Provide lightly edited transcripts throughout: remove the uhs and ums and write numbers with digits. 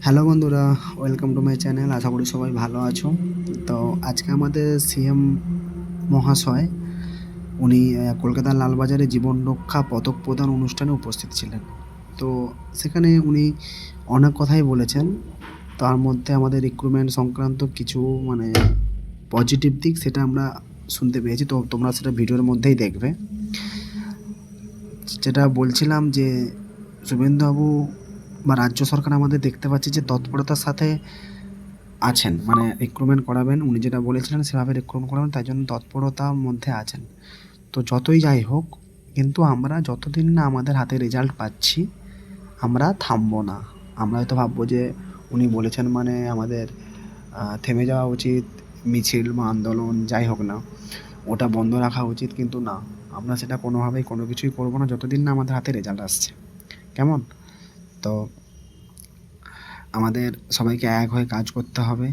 Hello বন্ধুরা, welcome to my channel. আশা করি সবাই ভালো আছো। তো আজকে আমাদের সিএম মহাশয় উনি কলকাতার লালবাজারে জীবন রক্ষা পদক প্রদান অনুষ্ঠানে উপস্থিত ছিলেন। তো সেখানে উনি অনেক কথাই বলেছেন। তার মধ্যে আমাদের রিক্রুটমেন্ট সংক্রান্ত কিছু মানে পজিটিভ দিক সেটা আমরা শুনতে পেয়েছি। তো তোমরা সেটা ভিডিওর মধ্যেই দেখবে। যেটা বলছিলাম যে শুভেন্দুবাবু বা রাজ্য সরকার আমাদের দেখতে পাচ্ছি যে তৎপরতার সাথে আছেন, মানে রিক্রুটমেন্ট করাবেন। উনি যেটা বলেছিলেন সেভাবে রিক্রুটমেন্ট করাবেন, তাই জন্য তৎপরতার মধ্যে আছেন। তো যতই যাই হোক, কিন্তু আমরা যতদিন না আমাদের হাতে রেজাল্ট পাচ্ছি আমরা থামবো না। আমরা হয়তো ভাববো যে উনি বলেছেন মানে আমাদের থেমে যাওয়া উচিত, মিছিল বা আন্দোলন যাই হোক না ওটা বন্ধ রাখা উচিত, কিন্তু না, আমরা সেটা কোনোভাবেই কোনো কিছুই করবো না যতদিন না আমাদের হাতে রেজাল্ট আসছে। কেমন? তো আমাদের সবাইকে এক হয়ে কাজ করতে হবে,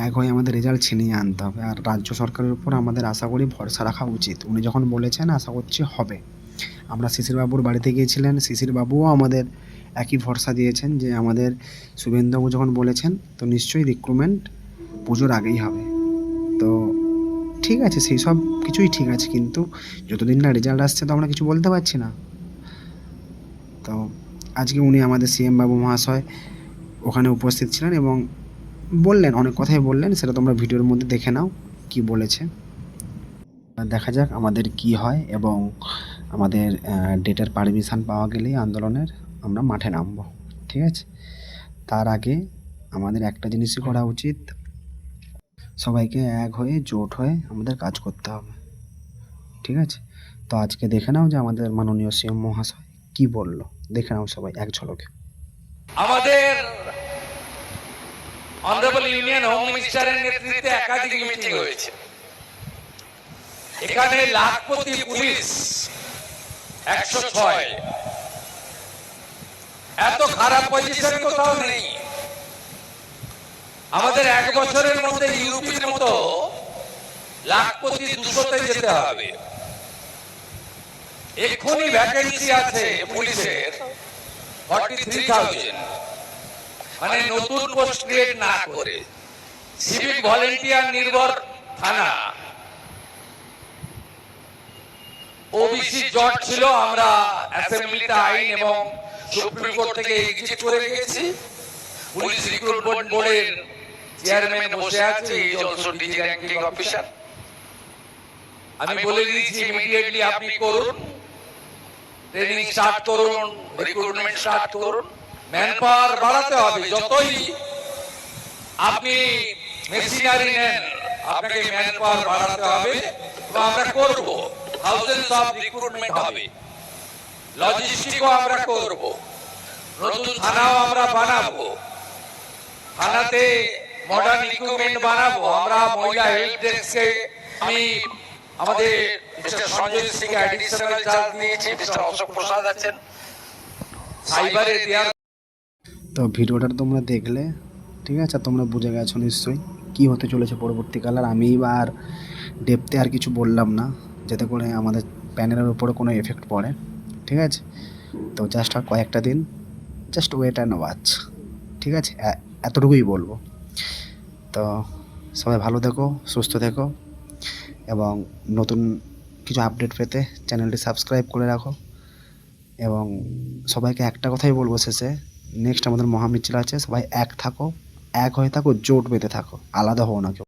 এক হয়ে আমাদের রেজাল্ট ছিনিয়ে আনতে হবে। আর রাজ্য সরকারের উপর আমাদের আশা করি ভরসা রাখা উচিত। উনি যখন বলেছেন আশা করছি হবে। আমরা শিশির বাবুর বাড়িতে গিয়েছিলেন, শিশির বাবুও আমাদের একই ভরসা দিয়েছেন যে আমাদের শুভেন্দুবাবু যখন বলেছেন তো নিশ্চয়ই রিক্রুটমেন্ট পুজোর আগেই হবে। তো ঠিক আছে, সেই সব কিছুই ঠিক আছে, কিন্তু যতদিন না রেজাল্ট আসছে তো আমরা কিছু বলতে পারছি না। তো আজকে উনি আমাদের সিএম বাবু মহাশয় ওখানে উপস্থিত ছিলেন এবং বললেন, অনেক কথাই বললেন, সেটা তোমরা ভিডিওর মধ্যে দেখে নাও কি বলেছে। দেখা যাক আমাদের কি হয়, এবং আমাদের ডেটের পারমিশন পাওয়া গেলেই আন্দোলনের আমরা মাঠে নামবো। ঠিক আছে? তার আগে আমাদের একটা জিনিসই করা উচিত, সবাইকে এক হয়ে জোট হয়ে আমাদের কাজ করতে হবে। ঠিক আছে? তো আজকে দেখে নাও যে আমাদের মাননীয় সিএম মহাশয় কি বলল। দেখে নাও সবাই এক ঝলকে। আমাদের অনারেবল ইউনিয়ন হোম মিনিস্টারের নেতৃত্বে একাধিক মিটিং হয়েছে। এখানে লাখপতি পুলিশ 106, এত খারাপ পজিশন কোথাও নেই। আমাদের এক বছরের মধ্যে ইউপির মতো লাখপতি 200-তে যেতে হবে। এক্ষুনি ভ্যাকেন্সি আছে পুলিশের 43,000, মানে নতুন পোস্ট ক্রিয়েট না করে সিভিক ভলেন্টিয়ার নির্ভর থানা। ওবিসি জট ছিল, আমরা অ্যাসেম্বলিতে আইন এবং সুপ্রিম কোর্ট থেকে এক্সিট করে গেছি। পুলিশ রিক্রুটমেন্ট বোর্ডের চেয়ারম্যান বসে আছে, he is also DG ranking officer. আমি বলে দিয়েছি ইমিডিয়েটলি আপনি করুন, ট্রেনিং স্টার্ট করুন, রিক্রুটমেন্ট স্টার্ট করুন। ম্যান পাওয়ার বাড়াতে হবে, যতই আপনি মেশিনারি নেন আপনাকে ম্যান পাওয়ার বাড়াতে হবে, এবং আমরা করব। থাউজেন্ডস অফ রিক্রুটমেন্ট হবে, লজিস্টিকও আমরা করব, নতুন থানাও আমরা বানাবো, থানাতে মডার্ন ইকুইপমেন্ট বানাবো। আমরা মহিলা হেল্প ডেস্কে আমি আমাদের mister Sanjay Singh additional charge নিয়েছি, মিস্টার অশোক প্রসাদ আছেন সাইবারে দেওয়ার। তো ভিডিওটা তোমরা দেখলে, ঠিক আছে, তোমরা বুঝে গেছো নিশ্চয়ই কী হতে চলেছে পরবর্তীকালে। আর আমি আর ডেপতে আর কিছু বললাম না, যাতে করে আমাদের প্যানেলের উপরে কোনো এফেক্ট পড়ে। ঠিক আছে? তো জাস্ট আর কয়েকটা দিন, জাস্ট ওয়েট অ্যান্ড ওয়াচ। ঠিক আছে? এতটুকুই বলবো। তো সবাই ভালো থেকো, সুস্থ থেকো, এবং নতুন কিছু আপডেট পেতে চ্যানেলটি সাবস্ক্রাইব করে রাখো। এবং সবাইকে একটা কথাই বলবো শেষে, নেক্সট আমাদের মহামিছিল আছে, সবাই এক থাকো, এক হয়ে থাকো, জোট বেঁধে থাকো, আলাদা হও না কেউ।